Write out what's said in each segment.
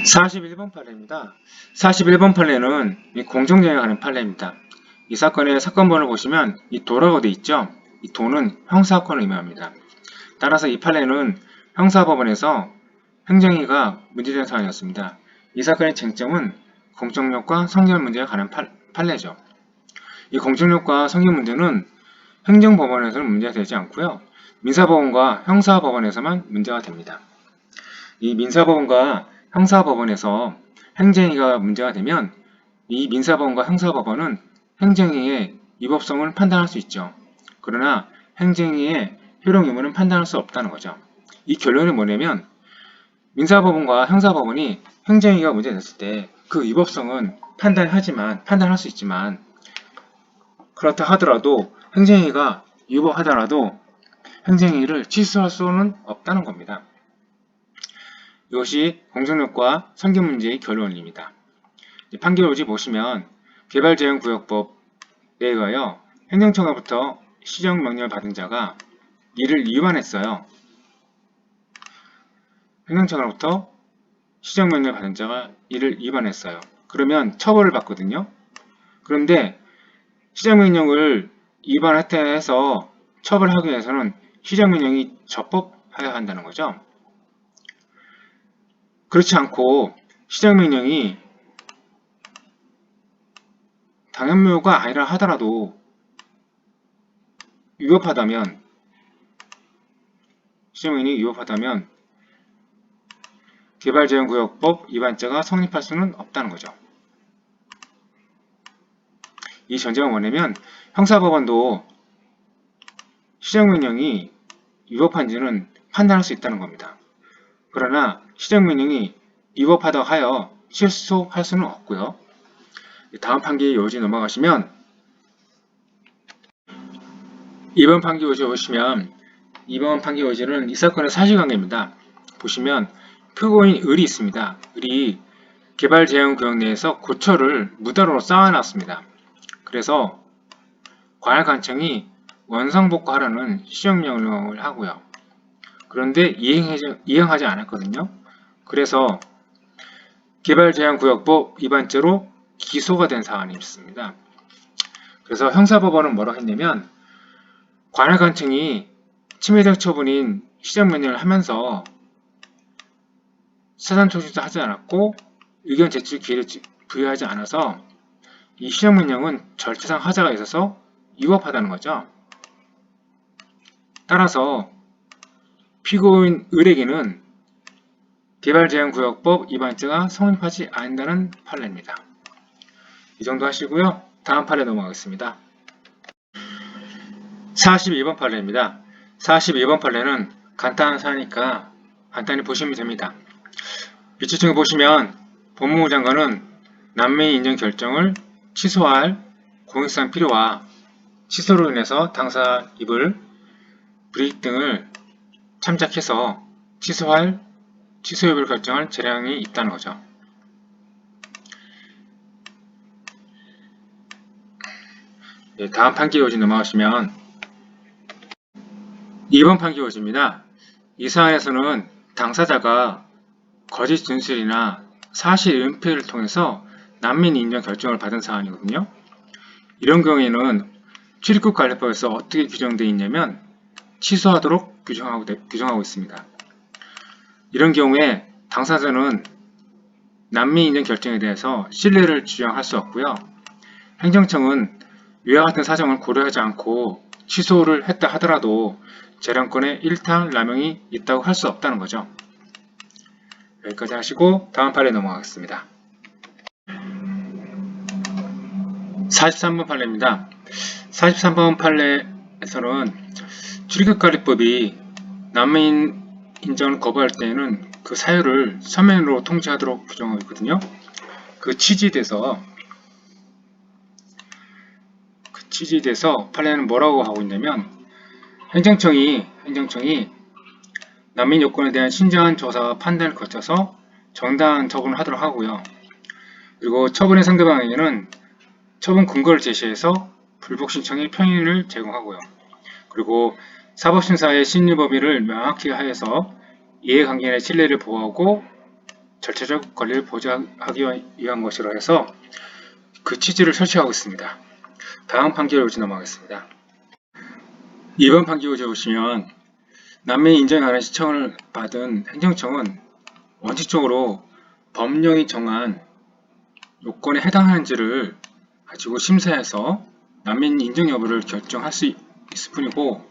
41번 판례입니다. 41번 판례는 공정정에 관한 판례입니다. 이 사건의 사건번호를 보시면 이 도라고 되어 있죠. 이 도는 형사사건을 의미합니다. 따라서 이 판례는 형사법원에서 행정위가 문제된 사안이었습니다. 이 사건의 쟁점은 공정력과 성결 문제에 관한 판례죠. 이 공정력과 성결 문제는 행정법원에서는 문제가 되지 않고요. 민사법원과 형사법원에서만 문제가 됩니다. 이 민사법원과 형사법원에서 행정위가 문제가 되면 이 민사법원과 형사법원은 행정위의 위법성을 판단할 수 있죠. 그러나 행정위의 효력 의무는 판단할 수 없다는 거죠. 이 결론이 뭐냐면 민사법원과 형사법원이 행정위가 문제됐을 때 그 위법성은 판단할 수 있지만 그렇다 하더라도 행정위가 위법하더라도 행정위를 취소할 수는 없다는 겁니다. 이것이 공정력과 성결 문제의 결론입니다. 판결문지 보시면 개발제한구역법에 의하여 행정처로부터 시정명령을 받은 자가 이를 위반했어요. 행정처로부터 시정명령을 받은 자가 이를 위반했어요. 그러면 처벌을 받거든요. 그런데 시정명령을 위반했다 해서 처벌하기 위해서는 시정명령이 적법해야 한다는 거죠. 그렇지 않고 시정명령이 당연묘가 아니라 하더라도 시정명령이 위법하다면 개발제한구역법 위반죄가 성립할 수는 없다는 거죠. 이 전제가 뭐냐면 형사법원도 시정명령이 위법한지는 판단할 수 있다는 겁니다. 그러나 시정명령이 위법하다고 하여 취소할 수는 없고요. 다음 판결 요지 넘어가시면 2번 판결 요지 보시면 2번 판결 요지는 이 사건의 사실관계입니다. 보시면 피고인 을이 있습니다. 을이 개발제한구역 내에서 고철을 무단으로 쌓아놨습니다. 그래서 관할관청이 원상복구하라는 시정명령을 하고요. 그런데 이행하지 않았거든요. 그래서 개발제한구역법 위반죄로 기소가 된 사안이 있습니다. 그래서 형사법원은 뭐라고 했냐면 관할관청이 침해적 처분인 시정명령을 하면서 사전초시도 하지 않았고 의견 제출 기회를 부여하지 않아서 이 시정명령은 절차상 하자가 있어서 위법하다는 거죠. 따라서 피고인 을에게는 개발제한구역법 위반죄가 성립하지 않는다는 판례입니다. 이 정도 하시고요. 다음 판례 넘어가겠습니다. 42번 판례입니다. 42번 판례는 간단한 사안이니까 간단히 보시면 됩니다. 위치층에 보시면 법무부 장관은 난민 인정 결정을 취소할 공익상 필요와 취소로 인해서 당사 입을 불이익 등을 참작해서 취소 여부를 결정할 재량이 있다는 거죠. 다음 판결 요지 넘어가시면 2번 판결 요지입니다. 이 사안에서는 당사자가 거짓 진술이나 사실 은폐를 통해서 난민 인정 결정을 받은 사안이거든요. 이런 경우에는 출입국관리법에서 어떻게 규정되어 있냐면 취소하도록 규정하고 있습니다. 이런 경우에 당사자는 난민 인정 결정에 대해서 신뢰를 주장할 수 없고요. 행정청은 위와 같은 사정을 고려하지 않고 취소를 했다 하더라도 재량권의 일탈남용이 있다고 할 수 없다는 거죠. 여기까지 하시고 다음 판례 넘어가겠습니다. 43번 판례입니다. 43번 판례에서는 출입국관리법이 난민 인정을 거부할 때에는 그 사유를 서면으로 통지하도록 규정하고 있거든요. 그 취지에 대해서 판례는 뭐라고 하고 있냐면 행정청이 난민 요건에 대한 신중한 조사와 판단을 거쳐서 정당한 처분을 하도록 하고요. 그리고 처분의 상대방에게는 처분 근거를 제시해서 불복 신청의 편의를 제공하고요. 그리고 사법심사의 심리 범위를 명확히 하여서 이해관계의 신뢰를 보호하고 절차적 권리를 보장하기 위한 것이라 해서 그 취지를 설치하고 있습니다. 다음 판결 요지 넘어가겠습니다. 이번 판결 요지 보시면 남매 인정에 관한 신청을 받은 행정청은 원칙적으로 법령이 정한 요건에 해당하는지를 가지고 심사해서 남민 인정 여부를 결정할 수 있을 뿐이고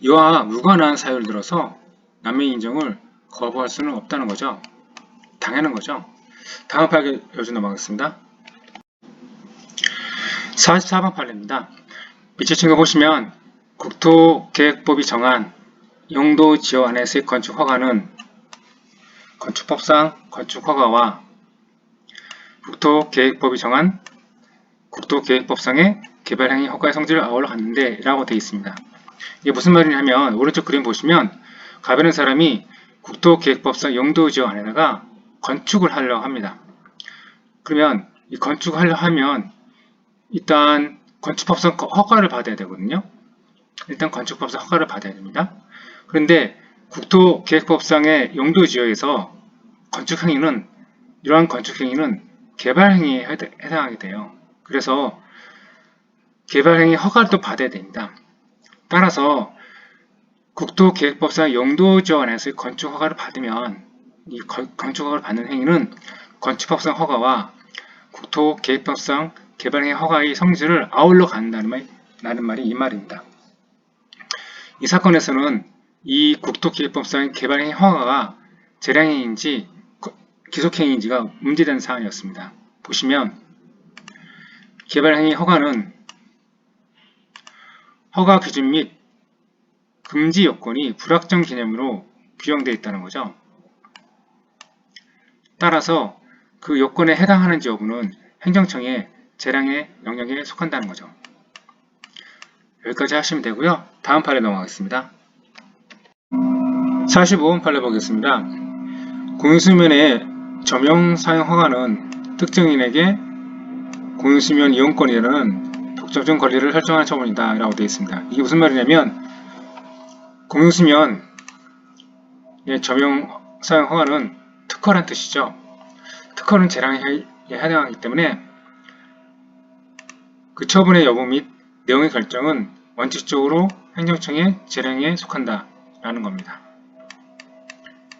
이와 무관한 사유를 들어서 남민 인정을 거부할 수는 없다는 거죠. 당연한 거죠. 다음 판결 요지 넘어가겠습니다. 44번 판례입니다. 밑에 친구 보시면 국토계획법이 정한 용도 지역 안에서의 건축 허가는 건축법상 건축허가와 국토계획법이 정한 국토계획법상의 개발행위 허가의 성질을 아울러 갖는데 라고 되어 있습니다. 이게 무슨 말이냐면 오른쪽 그림 보시면 가변한 사람이 국토계획법상 용도 지역 안에다가 건축을 하려고 합니다. 그러면 이 건축을 하려고 하면 일단 건축법상 허가를 받아야 되거든요. 일단 건축법상 허가를 받아야 됩니다. 그런데 국토계획법상의 용도지역에서 건축행위는 이러한 건축행위는 개발행위에 해당하게 돼요. 그래서 개발행위 허가를 또 받아야 됩니다. 따라서 국토계획법상 용도지역 안에서의 건축허가를 받으면 이 건축허가를 받는 행위는 건축법상 허가와 국토계획법상 개발행위 허가의 성질을 아울러 갖는다는 말이 이 말입니다. 이 사건에서는 이 국토기획법상 개발행위 허가가 재량행위인지 기속행위인지가 문제된 사안이었습니다. 보시면 개발행위 허가는 허가 기준 및 금지 요건이 불확정 개념으로 규정되어 있다는 거죠. 따라서 그 요건에 해당하는지 여부는 행정청의 재량의 영역에 속한다는 거죠. 여기까지 하시면 되고요. 다음 판례 넘어가겠습니다. 45번 판례 보겠습니다. 공유수면의 점용 사용 허가는 특정인에게 공유수면 이용권이라는 독점적 권리를 설정하는 처분이다 라고 되어 있습니다. 이게 무슨 말이냐면 공유수면의 점용 사용 허가는 특허란 뜻이죠. 특허는 재량에 해당하기 때문에 그 처분의 여부 및 내용의 결정은 원칙적으로 행정청의 재량에 속한다 라는 겁니다.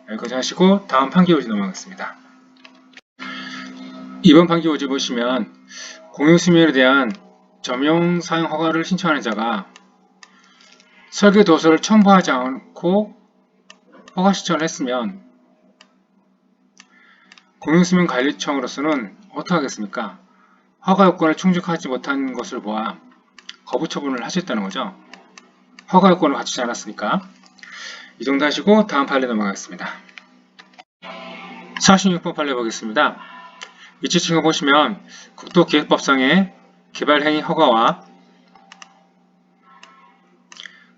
여기까지 하시고 다음 판결 요지 넘어가겠습니다. 이번 판결 요지 보시면 공유수면에 대한 점용 사용 허가를 신청하는 자가 설계 도서를 첨부하지 않고 허가 신청을 했으면 공유수면관리청으로서는 어떻게 하겠습니까? 허가 요건을 충족하지 못한 것을 보아 거부 처분을 하셨다는 거죠. 허가 요건을 갖추지 않았으니까. 이 정도 하시고 다음 판례 넘어가겠습니다. 46번 판례 보겠습니다. 위치 친구 보시면 국토기획법상의 개발행위 허가와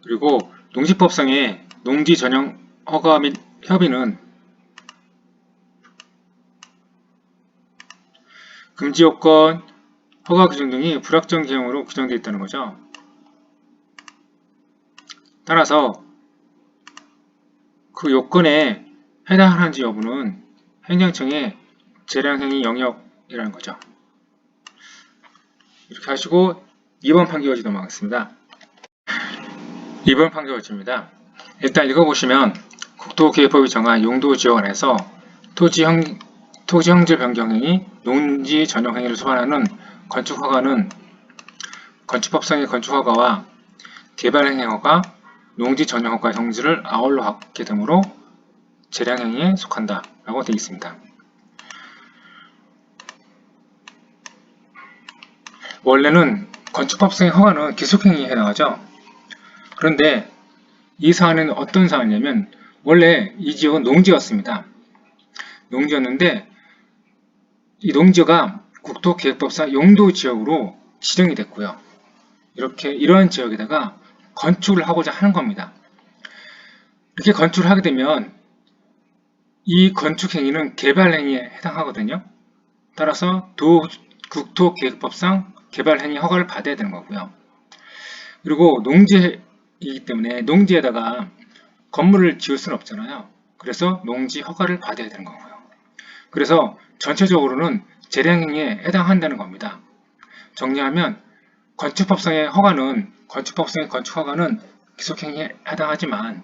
그리고 농지법상의 농지 전용 허가 및 협의는 금지 요건, 허가 규정 등이 불확정 개념으로 규정되어 있다는 거죠. 따라서 그 요건에 해당하는지 여부는 행정청의 재량행위 영역이라는 거죠. 이렇게 하시고 2번 판결 요지 넘어가겠습니다. 2번 판결 요지입니다. 일단 읽어보시면 국토기획법이 정한 용도지역 안에서 토지 형질 변경행위, 농지 전용 행위를 소환하는 건축허가는 건축법상의 건축허가와 개발행위 허가, 농지 전용 허가의 성질을 아울러 갖게 되므로 재량행위에 속한다 라고 되어 있습니다. 원래는 건축법상의 허가는 기속행위에 해당하죠. 그런데 이 사안은 어떤 사안이냐면 원래 이 지역은 농지였습니다. 농지였는데 이 농지가 국토기획법상 용도지역으로 지정이 됐고요. 이런 지역에다가 건축을 하고자 하는 겁니다. 이렇게 건축을 하게 되면 이 건축행위는 개발행위에 해당하거든요. 따라서 국토기획법상 개발행위 허가를 받아야 되는 거고요. 그리고 농지이기 때문에 농지에다가 건물을 지을 수는 없잖아요. 그래서 농지 허가를 받아야 되는 거고요. 그래서 전체적으로는 재량행위에 해당한다는 겁니다. 정리하면 건축법상의 건축허가는 기속행위에 해당하지만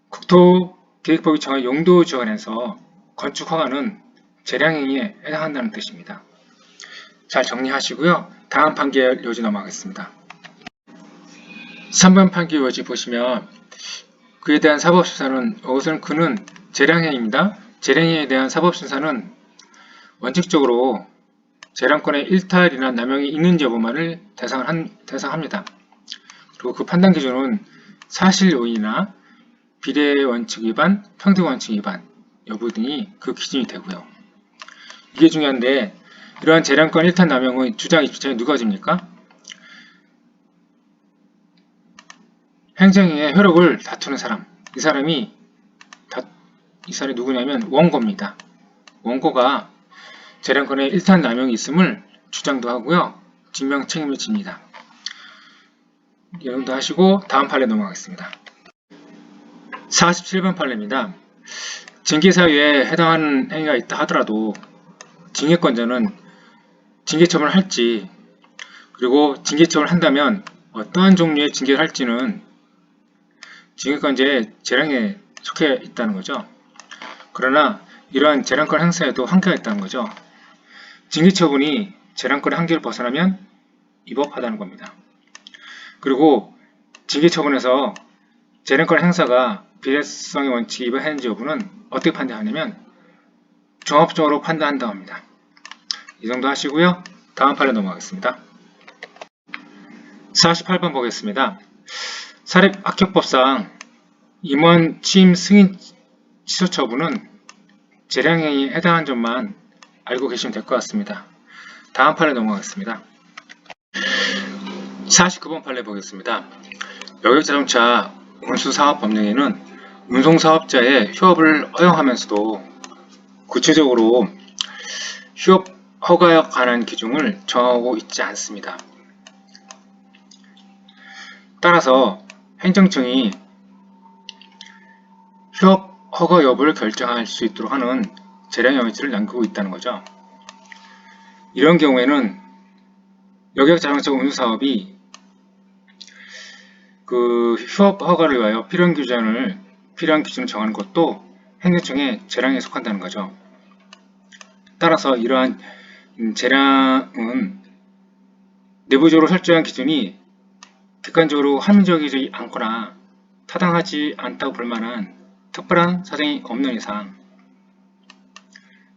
국토계획법이 정한 용도 지원에서 건축허가는 재량행위에 해당한다는 뜻입니다. 잘 정리하시고요. 다음 판결 요지 넘어가겠습니다. 3번 판결 요지 보시면 그에 대한 사법심사는 이것은 그는 재량행위입니다. 재량행위에 대한 사법심사는 원칙적으로 재량권의 일탈이나 남용이 있는지 여부만을 대상합니다. 그리고 그 판단 기준은 사실 요인이나 비례 원칙 위반, 평등 원칙 위반 여부 등이 그 기준이 되고요. 이게 중요한데 이러한 재량권 일탈 남용의 주장 입증이 누가 집니까? 행정의 효력을 다투는 사람. 이 사람이 누구냐면 원고입니다. 원고가 재량권의 일탈 남용이 있음을 주장도 하고요. 증명 책임을 집니다. 이 정도 하시고 다음 판례 넘어가겠습니다. 47번 판례입니다. 징계사유에 해당하는 행위가 있다 하더라도 징계권자는 징계처분을 할지 그리고 징계처분을 한다면 어떠한 종류의 징계를 할지는 징계권자의 재량에 속해 있다는 거죠. 그러나 이러한 재량권 행사에도 한계가 있다는 거죠. 징계처분이 재량권의 한계를 벗어나면 위법하다는 겁니다. 그리고 징계처분에서 재량권 행사가 비례성의 원칙에 위반했는지 여부는 어떻게 판단하냐면 종합적으로 판단한다고 합니다. 이 정도 하시고요. 다음 판례 넘어가겠습니다. 48번 보겠습니다. 사립학교법상 임원 취임 승인 취소 처분은 재량행위에 해당한 점만 알고 계시면 될 것 같습니다. 다음 판례 넘어가겠습니다. 49번 판례 보겠습니다. 여객자동차 운수사업법령에는 운송사업자의 휴업을 허용하면서도 구체적으로 휴업 허가에 관한 기준을 정하고 있지 않습니다. 따라서 행정청이 휴업 허가 여부를 결정할 수 있도록 하는 재량 여지를 남기고 있다는 거죠. 이런 경우에는 여객자동차 운수사업이 그 휴업 허가를 위하여 필요한 기준을 정하는 것도 행정청의 재량에 속한다는 거죠. 따라서 이러한 재량은 내부적으로 설정한 기준이 객관적으로 합리적이지 않거나 타당하지 않다고 볼 만한 특별한 사정이 없는 이상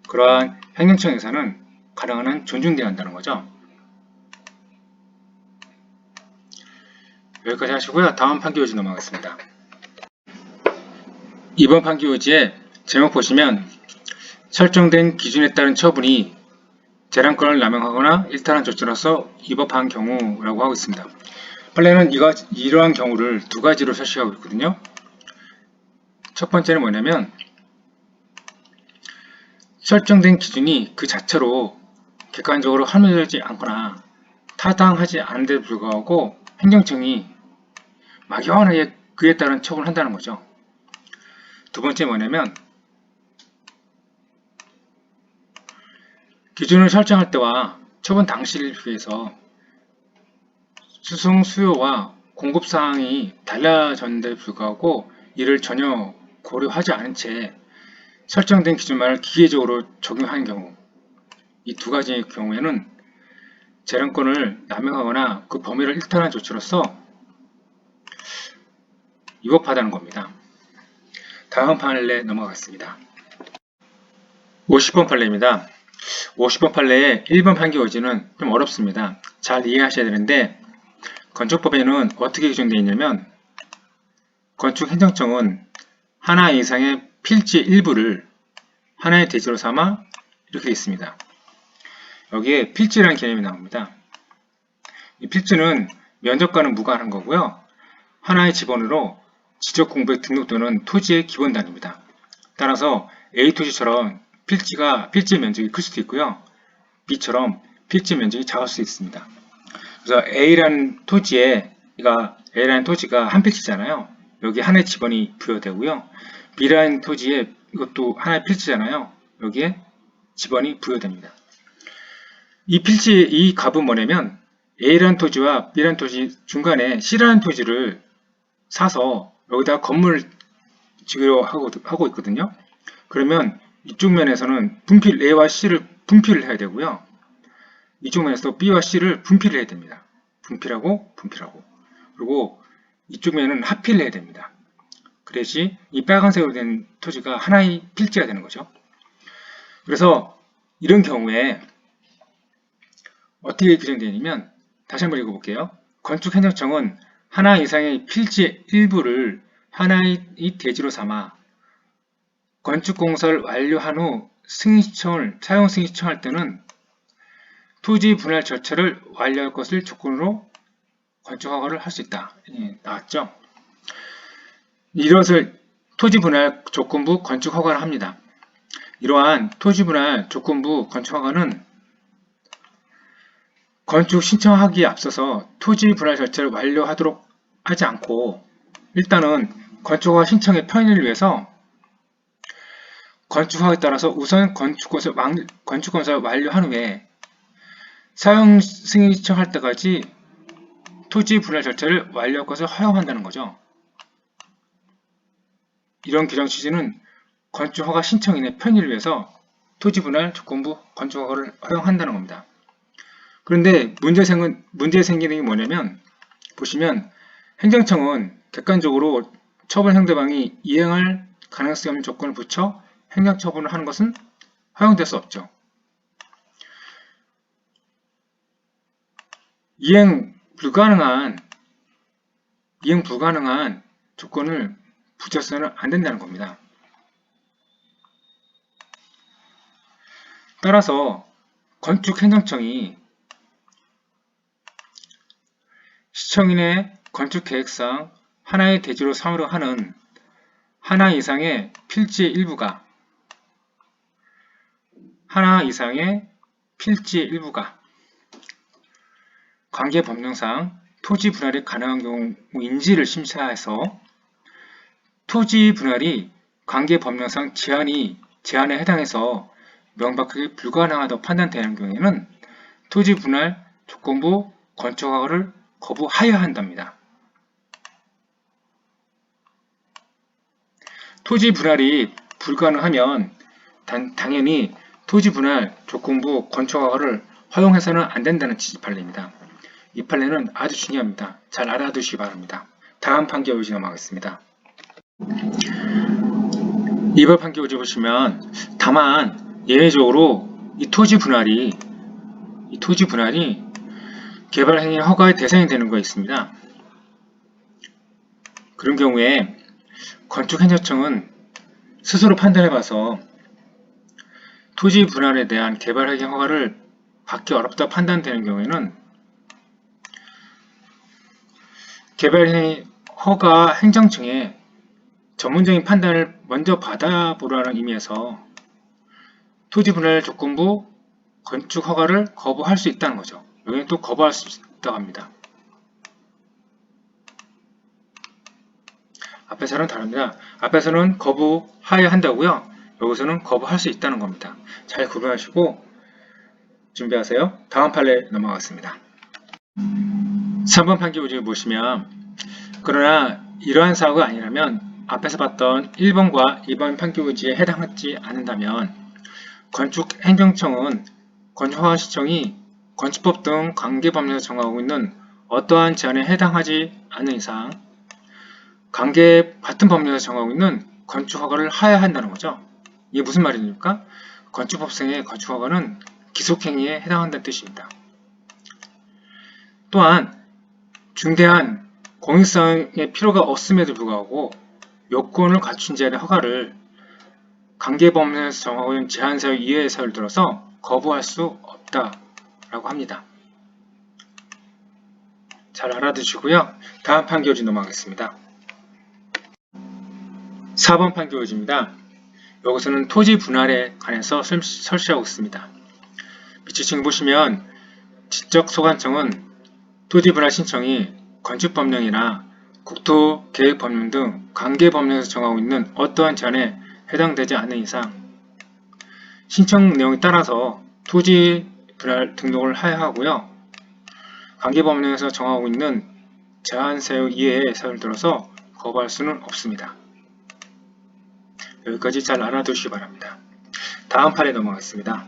그러한 행정청에서는 가능한 한 존중되어야 한다는 거죠. 여기까지 하시고요. 다음 판결요지 넘어가겠습니다. 이번 판결요지의 제목 보시면 설정된 기준에 따른 처분이 재량권을 남용하거나 일탈한 조치로서 위법한 경우라고 하고 있습니다. 판례는 이러한 경우를 두 가지로 설치하고 있거든요. 첫 번째는 뭐냐면 설정된 기준이 그 자체로 객관적으로 합리적이지 않거나 타당하지 않은데도 불구하고 행정청이 막연하게 그에 따른 처분을 한다는 거죠. 두 번째 뭐냐면 기준을 설정할 때와 처분 당시를 비해서 수송 수요와 공급 사항이 달라졌는데도 불구하고 이를 전혀 고려하지 않은 채 설정된 기준만을 기계적으로 적용하는 경우, 이 두 가지의 경우에는 재량권을 남용하거나 그 범위를 일탈한 조치로서 위법하다는 겁니다. 다음 판례 넘어가겠습니다. 50번 판례입니다. 50번 판례의 1번 판결요지는 좀 어렵습니다. 잘 이해하셔야 되는데 건축법에는 어떻게 규정되어 있냐면 건축행정청은 하나 이상의 필지 일부를 하나의 대지로 삼아 이렇게 되어 있습니다. 여기에 필지라는 개념이 나옵니다. 이 필지는 면적과는 무관한 거고요. 하나의 지번으로 지적공부에 등록되는 토지의 기본 단위입니다. 따라서 A 토지처럼 필지 면적이 클 수도 있고요. B처럼 필지 면적이 작을 수 있습니다. 그래서 A라는 토지가 한 필지잖아요. 여기 하나의 지번이 부여되고요. B라는 토지에 이것도 하나의 필지잖아요. 여기에 지번이 부여됩니다. 이 필지, 이 값은 뭐냐면 A라는 토지와 B라는 토지 중간에 C라는 토지를 사서 여기다가 건물을 지으려 하고 있거든요. 그러면 이쪽 면에서는 분필 A와 C를 분필을 해야 되고요. 이쪽 면에서 B와 C를 분필을 해야 됩니다. 분필하고 분필하고. 그리고 이쪽 면은 합필을 해야 됩니다. 그래야지 이 빨간색으로 된 토지가 하나의 필지가 되는 거죠. 그래서 이런 경우에 어떻게 규정되냐면 다시 한번 읽어볼게요. 건축행정청은 하나 이상의 필지의 일부를 하나의 대지로 삼아 건축공사를 완료한 후 사용 승인 신청할 때는 토지 분할 절차를 완료할 것을 조건으로 건축허가를 할 수 있다. 나왔죠? 이것을 토지 분할 조건부 건축허가를 합니다. 이러한 토지 분할 조건부 건축허가는 건축 신청하기에 앞서서 토지 분할 절차를 완료하도록 하지 않고 일단은 건축허가 신청의 편의를 위해서 건축허가에 따라서 우선 건축공사를 완료한 후에 사용 승인 신청할 때까지 토지 분할 절차를 완료할 것을 허용한다는 거죠. 이런 규정 취지는 건축허가 신청인의 편의를 위해서 토지 분할 조건부 건축허가를 허용한다는 겁니다. 그런데 문제 생기는 게 뭐냐면 보시면 행정청은 객관적으로 처분 상대방이 이행할 가능성이 없는 조건을 붙여 행정처분을 하는 것은 허용될 수 없죠. 이행 불가능한 조건을 붙여서는 안 된다는 겁니다. 따라서 건축행정청이 시청인의 건축계획상 하나의 대지로 삼으려 하는 하나 이상의 필지의 일부가 관계법령상 토지 분할이 가능한 경우인지를 심사해서 토지 분할이 관계법령상 제한에 해당해서 명백하게 불가능하다고 판단되는 경우에는 토지 분할 조건부 건축허가를 거부하여야 한답니다. 토지 분할이 불가능하면 당연히 토지 분할 조건부 건축허가를 허용해서는 안 된다는 취지 판례입니다. 이 판례는 아주 중요합니다. 잘 알아두시기 바랍니다. 다음 판결 요지 넘어가겠습니다. 2번 판결 요지 보시면 다만 예외적으로 이 토지 분할이 개발행위 허가의 대상이 되는 거 있습니다. 그런 경우에 건축행정청은 스스로 판단해봐서 토지 분할에 대한 개발행위 허가를 받기 어렵다 판단되는 경우에는 개발행위 허가 행정청에 전문적인 판단을 먼저 받아보라는 의미에서 토지 분할 조건부 건축 허가를 거부할 수 있다는 거죠. 여기는 또 거부할 수 있다고 합니다. 앞에서는 다릅니다. 앞에서는 거부하여야 한다고요. 여기서는 거부할 수 있다는 겁니다. 잘 구분하시고 준비하세요. 다음 판례 넘어가겠습니다. 3번 판결 요지를 보시면 그러나 이러한 사고가 아니라면 앞에서 봤던 1번과 2번 판결 요지에 해당하지 않는다면 건축행정청은 건축허가 신청이 건축법 등 관계법령에서 정하고 있는 어떠한 제한에 해당하지 않는 이상 같은 법령에서 정하고 있는 건축허가를 하여야 한다는 거죠. 이게 무슨 말입니까? 건축법상의 건축허가는 기속행위에 해당한다는 뜻입니다. 또한 중대한 공익성의 필요가 없음에도 불구하고 요건을 갖춘 제한의 허가를 관계법령에서 정하고 있는 제한사유 이외의 사유를 들어서 거부할 수 없다라고 합니다. 잘 알아두시고요. 다음 판결지 넘어가겠습니다. 4번 판결지입니다. 여기서는 토지 분할에 관해서 설치하고 있습니다. 밑에 지금 보시면 지적소관청은 토지 분할 신청이 건축법령이나 국토계획법령 등 관계법령에서 정하고 있는 어떠한 제한에 해당되지 않는 이상 신청 내용에 따라서 토지 분할 등록을 해야 하고요. 관계법령에서 정하고 있는 제한사유 이외의 사유를 들어서 거부할 수는 없습니다. 여기까지 잘 알아두시기 바랍니다. 다음 판에 넘어가겠습니다.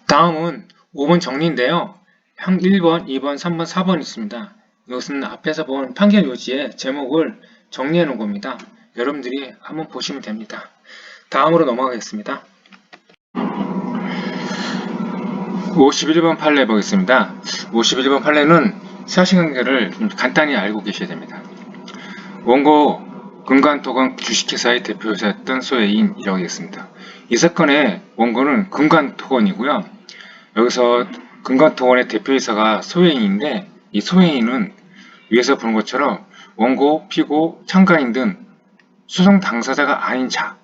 다음은 5번 정리인데요. 1번, 2번, 3번, 4번 있습니다. 이것은 앞에서 본 판결 요지의 제목을 정리해 놓은 겁니다. 여러분들이 한번 보시면 됩니다. 다음으로 넘어가겠습니다. 51번 판례 보겠습니다. 51번 판례는 사실관계를 간단히 알고 계셔야 됩니다. 원고 금관토건 주식회사의 대표이사였던 소혜인이라고 하겠습니다. 이 사건의 원고는 금관토건이고요. 여기서 금관토건의 대표이사가 소혜인인데 이 소혜인은 위에서 보는 것처럼 원고, 피고, 참가인 등 소송 당사자가 아닌 자,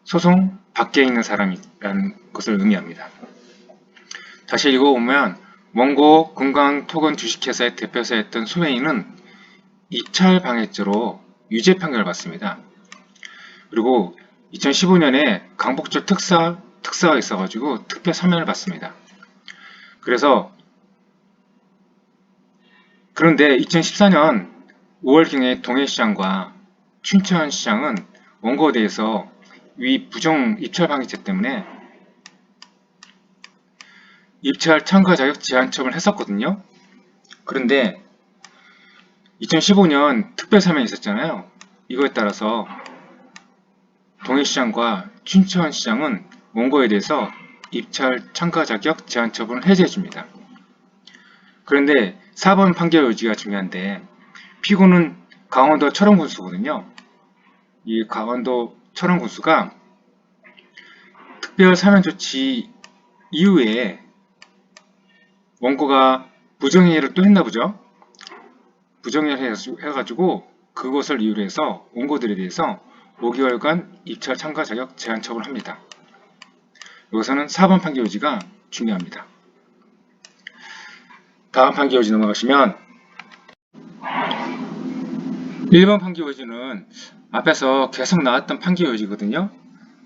소송 밖에 있는 사람이라는 것을 의미합니다. 다시 읽어보면 원고 금강토건 주식회사의 대표이사였던 소혜인은 입찰 방해죄로 유죄 판결을 받습니다. 그리고 2015년에 강복절 특사가 있어가지고 특별 사면을 받습니다. 그런데 2014년 5월경에 동해시장과 춘천시장은 원고에 대해서 위 부정 입찰 방해죄 때문에 입찰 참가 자격 제한 처분을 했었거든요. 그런데 2015년 특별 사면이 있었잖아요. 이거에 따라서 동해시장과 춘천시장은 원고에 대해서 입찰 참가 자격 제한 처분을 해제해 줍니다. 그런데 4번 판결 요지가 중요한데 피고는 강원도 철원군수거든요. 이 강원도 철원군수가 특별 사면 조치 이후에 원고가 부정행위를 또 했나 보죠. 부정행위를 해가지고 그것을 이유로 해서 원고들에 대해서 5개월간 입찰 참가 자격 제한 처분을 합니다. 여기서는 4번 판결 요지가 중요합니다. 다음 판결 요지 넘어가시면 1번 판결 요지는 앞에서 계속 나왔던 판결 요지거든요.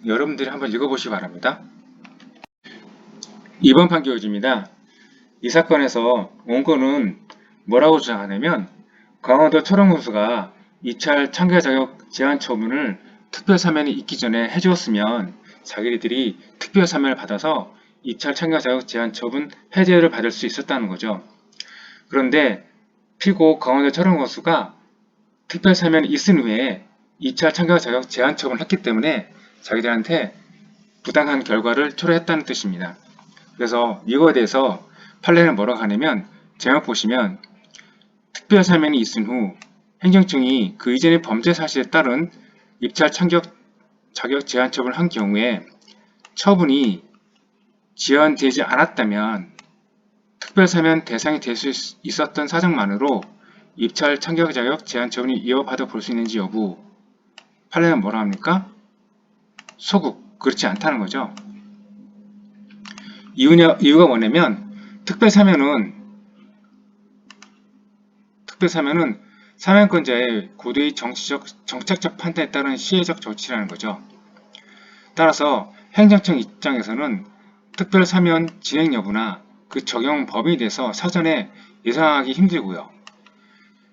여러분들이 한번 읽어보시기 바랍니다. 2번 판결 요지입니다. 이 사건에서 원고는 뭐라고 주장하냐면 강원도 철원군수가 입찰 참가 자격 제한 처분을 특별 사면이 있기 전에 해주었으면 자기들이 특별 사면을 받아서 입찰 참가 자격 제한 처분 해제를 받을 수 있었다는 거죠. 그런데 피고 강원도 철원군수가 특별 사면이 있은 후에 입찰 참가 자격 제한 처분을 했기 때문에 자기들한테 부당한 결과를 초래했다는 뜻입니다. 그래서 이거에 대해서 판례는 뭐라고 하냐면 제목 보시면 특별 사면이 있은 후 행정청이 그 이전의 범죄 사실에 따른 입찰 자격 제한 처분을 한 경우에 처분이 지연되지 않았다면 특별 사면 대상이 될 수 있었던 사정만으로 입찰 참가 자격 제한 처분이 이어받아 볼 수 있는지 여부. 판례는 뭐라 합니까? 소극. 그렇지 않다는 거죠. 이유가 뭐냐면 특별 사면은 사면권자의 고도의 정책적 판단에 따른 시혜적 조치라는 거죠. 따라서 행정청 입장에서는 특별 사면 진행 여부나 그 적용 범위에 대해서 사전에 예상하기 힘들고요.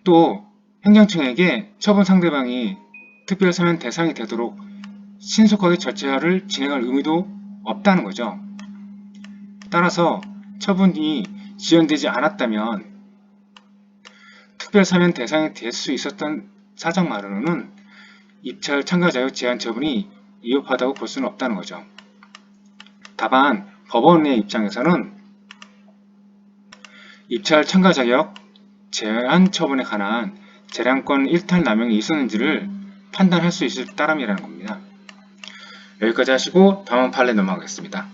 또 행정청에게 처분 상대방이 특별 사면 대상이 되도록 신속하게 절차를 진행할 의무도 없다는 거죠. 따라서 처분이 지연되지 않았다면 특별 사면 대상이 될 수 있었던 사정만으로는 입찰 참가 자격 제한 처분이 이어받다고 볼 수는 없다는 거죠. 다만 법원의 입장에서는 입찰 참가 자격 제한 처분에 관한 재량권 일탈 남용이 있었는지를 판단할 수 있을 따름이라는 겁니다. 여기까지 하시고 다음 판례 넘어가겠습니다.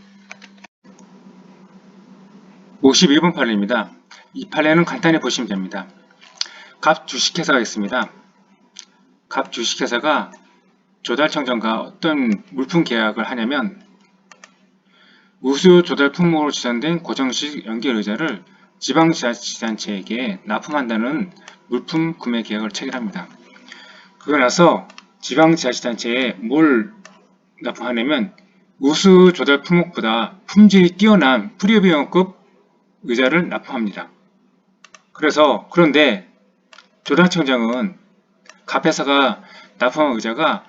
51번 판례입니다. 이 판례는 간단히 보시면 됩니다. 갑 주식회사가 있습니다. 갑 주식회사가 조달청정과 어떤 물품 계약을 하냐면 우수 조달 품목으로 지정된 고정식 연결의자를 지방자치단체에게 납품한다는 물품 구매 계약을 체결합니다. 그러고 나서 지방자치단체에 뭘 납품하냐면 우수 조달 품목보다 품질이 뛰어난 프리미엄급 의자를 납품합니다. 그런데 조달청장은 갑회사가 납품한 의자가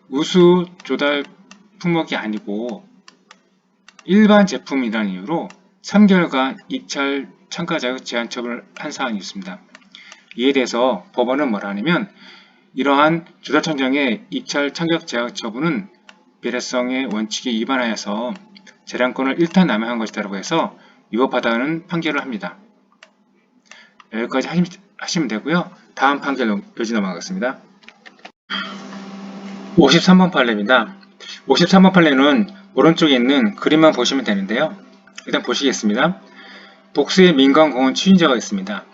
우수 조달 품목이 아니고 일반 제품이라는 이유로 3개월간 입찰 참가 자격 제한 처분을 한 사안이 있습니다. 이에 대해서 법원은 뭐라 하냐면 이러한 조달청장의 입찰 참가 제한 처분은 배려성의 원칙에 위반하여서 재량권을 일탈 남용한 것이다라고 해서 위법하다는 판결을 합니다. 여기까지 하시면 되고요. 다음 판결 요지 넘어가겠습니다. 53번 판례입니다. 53번 판례는 오른쪽에 있는 그림만 보시면 되는데요. 일단 보시겠습니다. 복수의 민간공원 추진자가 있습니다.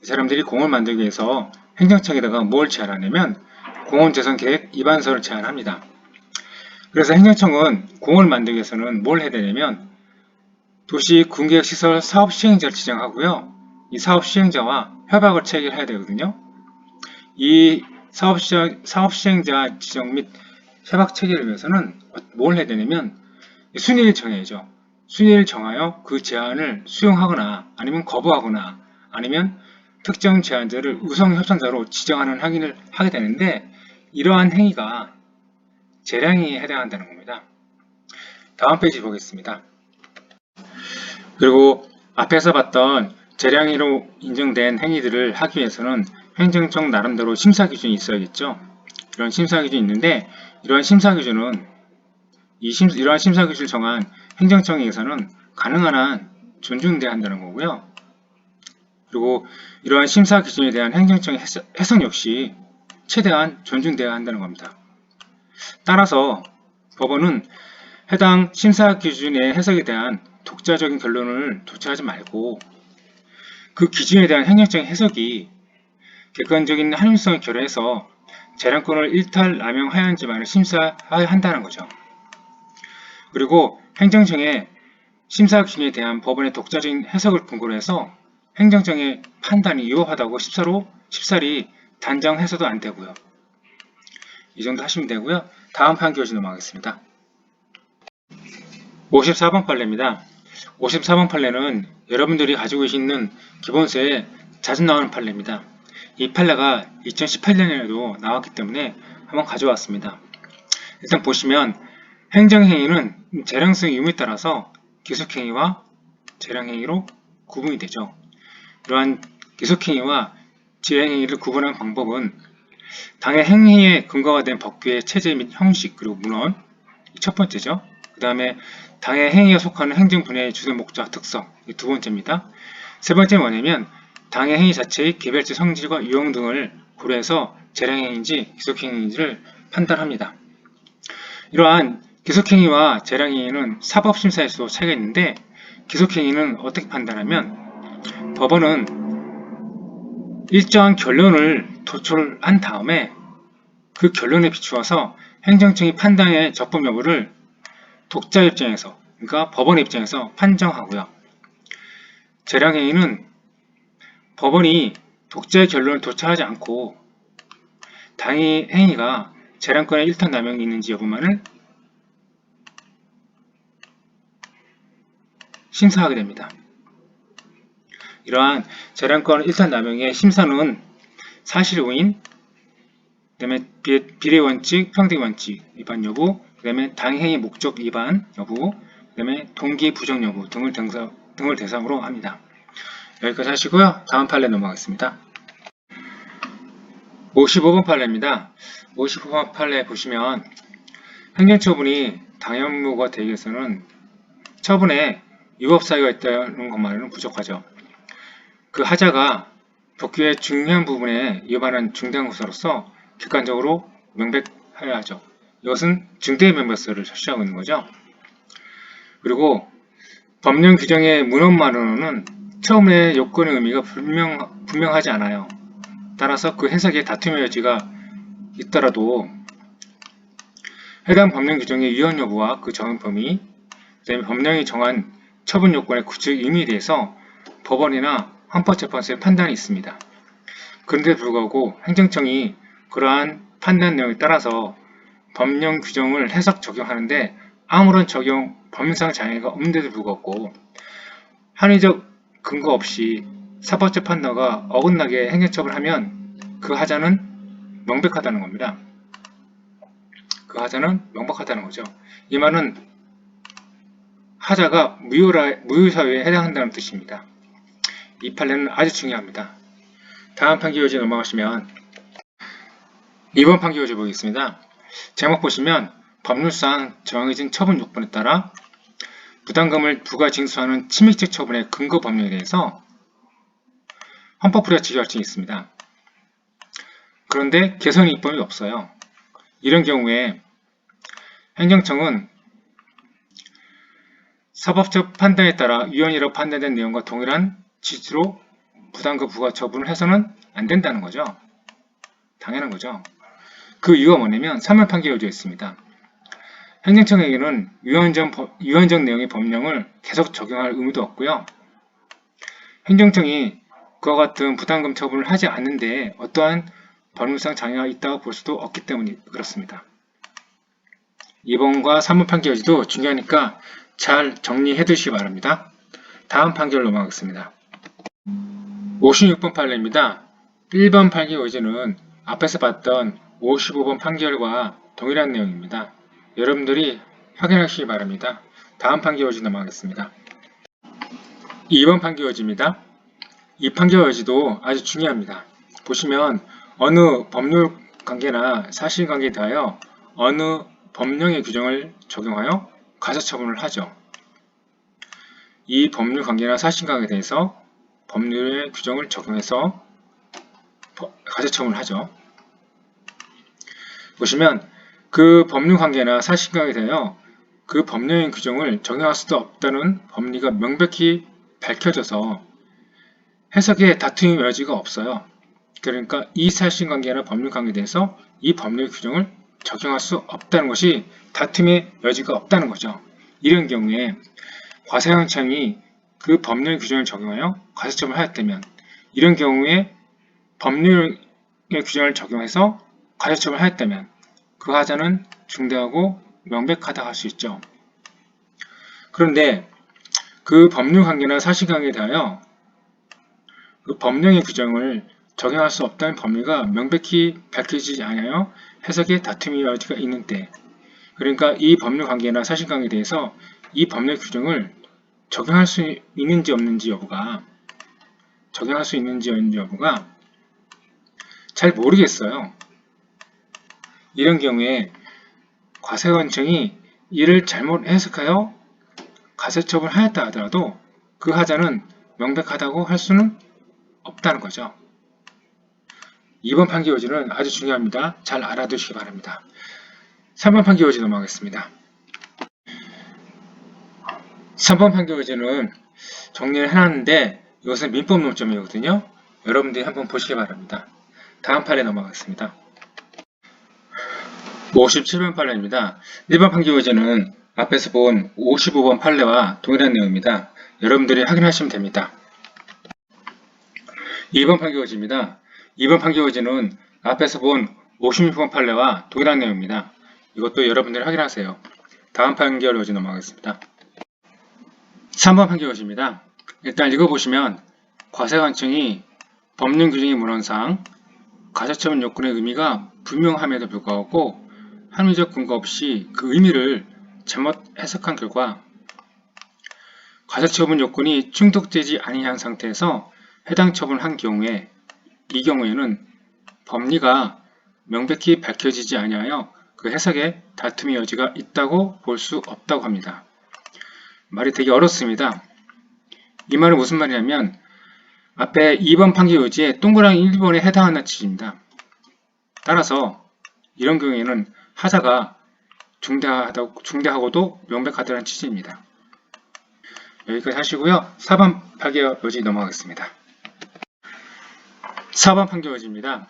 이 사람들이 공을 만들기 위해서 행정청에다가 뭘 제안하냐면 공원재선계획 입안서를 제안합니다. 그래서 행정청은 공을 만들기 위해서는 뭘 해야 되냐면 도시 군계획시설 사업 시행자를 지정하고요. 이 사업 시행자와 협약을 체결해야 되거든요. 이 사업 시행자 지정 및 협약 체결을 위해서는 뭘 해야 되냐면 순위를 정해야죠. 순위를 정하여 그 제안을 수용하거나 아니면 거부하거나 아니면 특정 제안자를 우선 협상자로 지정하는 행위를 하게 되는데 이러한 행위가 재량행위에 해당한다는 겁니다. 다음 페이지 보겠습니다. 그리고 앞에서 봤던 재량행위로 인정된 행위들을 하기 위해서는 행정청 나름대로 심사기준이 있어야겠죠. 이런 심사기준이 있는데 이러한 심사기준은 이러한 심사기준을 정한 행정청에서는 가능한 한 존중돼야 한다는 거고요. 그리고 이러한 심사기준에 대한 행정청의 해석 역시 최대한 존중돼야 한다는 겁니다. 따라서 법원은 해당 심사기준의 해석에 대한 독자적인 결론을 도출하지 말고 그 기준에 대한 행정적인 해석이 객관적인 합리성을 결여해서 재량권을 일탈 남용하였는지만을 심사해야 한다는 거죠. 그리고 행정청의 심사 기준에 대한 법원의 독자적인 해석을 근거로 해서 행정청의 판단이 위법하다고 쉽사리 단정해서도 안 되고요. 이 정도 하시면 되고요. 다음 판결지 넘어가겠습니다. 54번 판례입니다. 54번 판례는 여러분들이 가지고 계시는 기본서에 자주 나오는 판례입니다. 이 판례가 2018년에도 나왔기 때문에 한번 가져왔습니다. 일단 보시면 행정행위는 재량성 유무에 따라서 기속행위와 재량행위로 구분이 되죠. 이러한 기속행위와 재량행위를 구분하는 방법은 당의 행위에 근거가 된 법규의 체제 및 형식 그리고 문헌 첫 번째죠. 그 다음에 당의 행위에 속하는 행정 분야의 주된 목적 특성 두 번째입니다. 세 번째는 뭐냐면 당의 행위 자체의 개별적 성질과 유형 등을 고려해서 재량행위인지 기속행위인지를 판단합니다. 이러한 기속행위와 재량행위는 사법심사에서도 차이가 있는데 기속행위는 어떻게 판단하면 법원은 일정한 결론을 도출한 다음에 그 결론에 비추어서 행정청이 판단의 적법 여부를 독자 입장에서 그러니까 법원 입장에서 판정하고요. 재량행위는 법원이 독자의 결론을 도출하지 않고 당의 행위가 재량권의 일탈 남용이 있는지 여부만을 심사하게 됩니다. 이러한 재량권 일탈 남용의 심사는 사실 오인, 그 다음에 비례원칙, 평등원칙 위반 여부, 그 다음에 당행위 목적 위반 여부, 그 다음에 동기 부정 여부 등을 대상으로 합니다. 여기까지 하시고요. 다음 판례 넘어가겠습니다. 55번 판례입니다. 55번 판례 보시면 행정처분이 당연무가 되기 위해서는 처분에 위법 사유가 있다는 것만으로는 부족하죠. 그 하자가 법규의 중요한 부분에 위반한 중대한 것으로서 객관적으로 명백해야 하죠. 이것은 중대의 명백성을 절취하고 있는 거죠. 그리고 법령 규정의 문헌만으로는 처음에 요건의 의미가 분명하지 않아요. 따라서 그 해석에 다툼의 여지가 있더라도 해당 법령 규정의 위헌 여부와 그 적용 범위, 그다음에 법령이 정한 처분 요건의 구체적 의미에 대해서 법원이나 헌법재판소의 판단이 있습니다. 그런데 불구하고 행정청이 그러한 판단 내용에 따라서 법령 규정을 해석 적용하는데 아무런 적용 법률상 장애가 없는데도 불구하고 합리적 근거 없이 사법적 판단과 어긋나게 행정처벌하면 그 하자는 명백하다는 겁니다. 그 하자는 명백하다는 거죠. 이 말은 하자가 무효사유에 해당한다는 뜻입니다. 이 판례는 아주 중요합니다. 다음 판결지 넘어가시면 2번 판결지 보겠습니다. 제목 보시면 법률상 정해진 처분 요건에 따라 부담금을 부과 징수하는 침해적 처분의 근거 법령에 대해서 헌법부가 지정할 수 있습니다. 그런데 개선 입법이 없어요. 이런 경우에 행정청은 사법적 판단에 따라 위헌이라고 판단된 내용과 동일한 취지로 부담금 부과 처분을 해서는 안 된다는 거죠. 당연한 거죠. 그 이유가 뭐냐면 3월 판결에 이루어져 있습니다. 행정청에게는 위헌적 내용의 법령을 계속 적용할 의무도 없고요. 행정청이 그와 같은 부담금 처분을 하지 않는데 어떠한 법률상 장애가 있다고 볼 수도 없기 때문에 그렇습니다. 2번과 3번 판결지도 중요하니까 잘 정리해 두시기 바랍니다. 다음 판결 넘어가겠습니다. 56번 판례입니다. 1번 판결 의지는 앞에서 봤던 55번 판결과 동일한 내용입니다. 여러분들이 확인하시기 바랍니다. 다음 판결 의지 넘어가겠습니다. 2번 판결 의지입니다. 이 판결 의지도 아주 중요합니다. 보시면 어느 법률 관계나 사실관계에 대하여 어느 법령의 규정을 적용하여 가처처분을 하죠. 이 법률 관계나 사실관계에 대해서 법률의 규정을 적용해서 가처처분을 하죠. 보시면 그 법률 관계나 사실관계에 대하여 그 법령의 규정을 적용할 수도 없다는 법리가 명백히 밝혀져서 해석에 다툼의 여지가 없어요. 그러니까 이 사실관계나 법률관계에 대해서 이 법률 규정을 적용할 수 없다는 것이 다툼의 여지가 없다는 거죠. 이런 경우에 과세형청이 그 법률 규정을 적용하여 가처처분을 하였다면 이런 경우에 법률의 규정을 적용해서 가처처분을 하였다면 그 하자는 중대하고 명백하다 할 수 있죠. 그런데 그 법률 관계나 사실관계에 대하여 그 법령의 규정을 적용할 수 없다는 법리가 명백히 밝혀지지 않아요. 해석에 다툼의 여지가 있는 때, 그러니까 이 법률 관계나 사실관계에 대해서 이 법령 규정을 적용할 수 있는지 없는지 여부가 잘 모르겠어요. 이런 경우에 과세관청이 이를 잘못 해석하여 가처처분을 하였다 하더라도 그 하자는 명백하다고 할 수는 없다는 거죠. 2번 판결 요지는 아주 중요합니다. 잘 알아두시기 바랍니다. 3번 판결 요지 넘어가겠습니다. 3번 판결 요지는 정리를 해놨는데 이것은 민법 논점이거든요. 여러분들이 한번 보시기 바랍니다. 다음 판례 넘어가겠습니다. 57번 판례입니다. 1번 판결 요지는 앞에서 본 55번 판례와 동일한 내용입니다. 여러분들이 확인하시면 됩니다. 2번 판결 요지입니다. 2번 판결 요지는 앞에서 본 56번 판례와 동일한 내용입니다. 이것도 여러분들이 확인하세요. 다음 판결 요지 넘어가겠습니다. 3번 판결 요지입니다. 일단 읽어보시면 과세관청이 법령 규정의 문헌상 가처처분 요건의 의미가 분명함에도 불구하고 합리적 근거 없이 그 의미를 잘못 해석한 결과 가처처분 요건이 충족되지 아니한 상태에서 해당 처분을 한 경우에 이 경우에는 법리가 명백히 밝혀지지 아니하여 그 해석에 다툼의 여지가 있다고 볼 수 없다고 합니다. 말이 되게 어렵습니다. 이 말은 무슨 말이냐면 앞에 2번 판결 요지에 동그라미 1번에 해당하는 취지입니다. 따라서 이런 경우에는 하자가 중대하고도 명백하다는 취지입니다. 여기까지 하시고요. 4번 판결 요지 넘어가겠습니다. 4번 판결 요지입니다.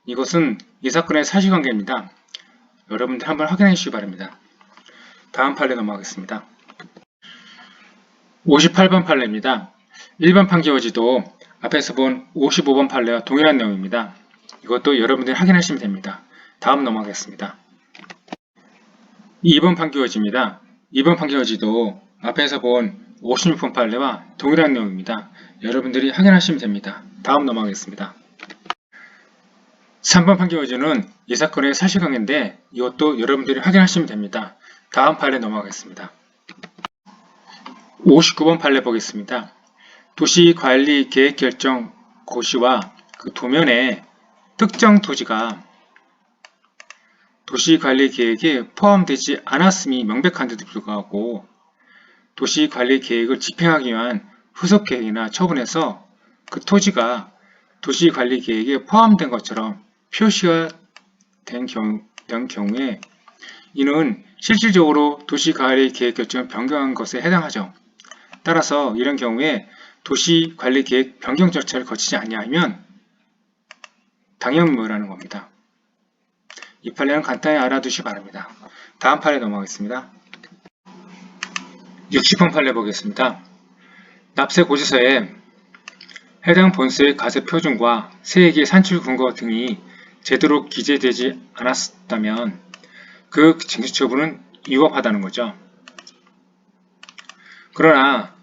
이것은 이 사건의 사실관계입니다. 여러분들 한번 확인해 주시기 바랍니다. 다음 판례 넘어가겠습니다. 58번 판례입니다. 1번 판결 요지도 앞에서 본 55번 판례와 동일한 내용입니다. 이것도 여러분들이 확인하시면 됩니다. 다음 넘어가겠습니다. 2번 판교지입니다. 2번 판교지도 앞에서 본 56번 판례와 동일한 내용입니다. 여러분들이 확인하시면 됩니다. 다음 넘어가겠습니다. 3번 판교지는 이 사건의 사실관계인데 이것도 여러분들이 확인하시면 됩니다. 다음 판례 넘어가겠습니다. 59번 판례 보겠습니다. 도시관리계획결정 고시와 그 도면에 특정 토지가 도시관리계획에 포함되지 않았음이 명백한데도 불구하고 도시관리계획을 집행하기 위한 후속계획이나 처분에서 그 토지가 도시관리계획에 포함된 것처럼 표시가 된 경우에 이는 실질적으로 도시관리계획 결정을 변경한 것에 해당하죠. 따라서 이런 경우에 도시관리계획 변경 절차를 거치지 아니하면 당연무효라는 겁니다. 이 판례는 간단히 알아두시기 바랍니다. 다음 판례 넘어가겠습니다. 60번 판례 보겠습니다. 납세 고지서에 해당 본세의 과세 표준과 세액의 산출 근거 등이 제대로 기재되지 않았다면 그 징수 처분은 위법하다는 거죠. 그러나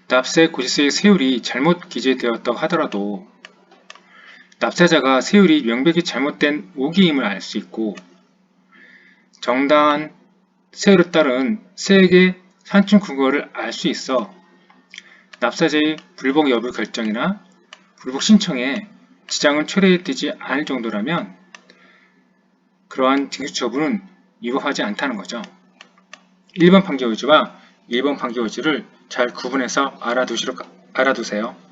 납세 고지서의 세율이 잘못 기재되었다고 하더라도 납세자가 세율이 명백히 잘못된 오기임을 알 수 있고 정당한 세율에 따른 세액의 산출 근거를 알 수 있어 납세자의 불복 여부 결정이나 불복 신청에 지장은 초래되지 않을 정도라면 그러한 징수 처분은 위법하지 않다는 거죠. 1번 판결 의지와 2번 판결 의지를 잘 구분해서 알아두세요.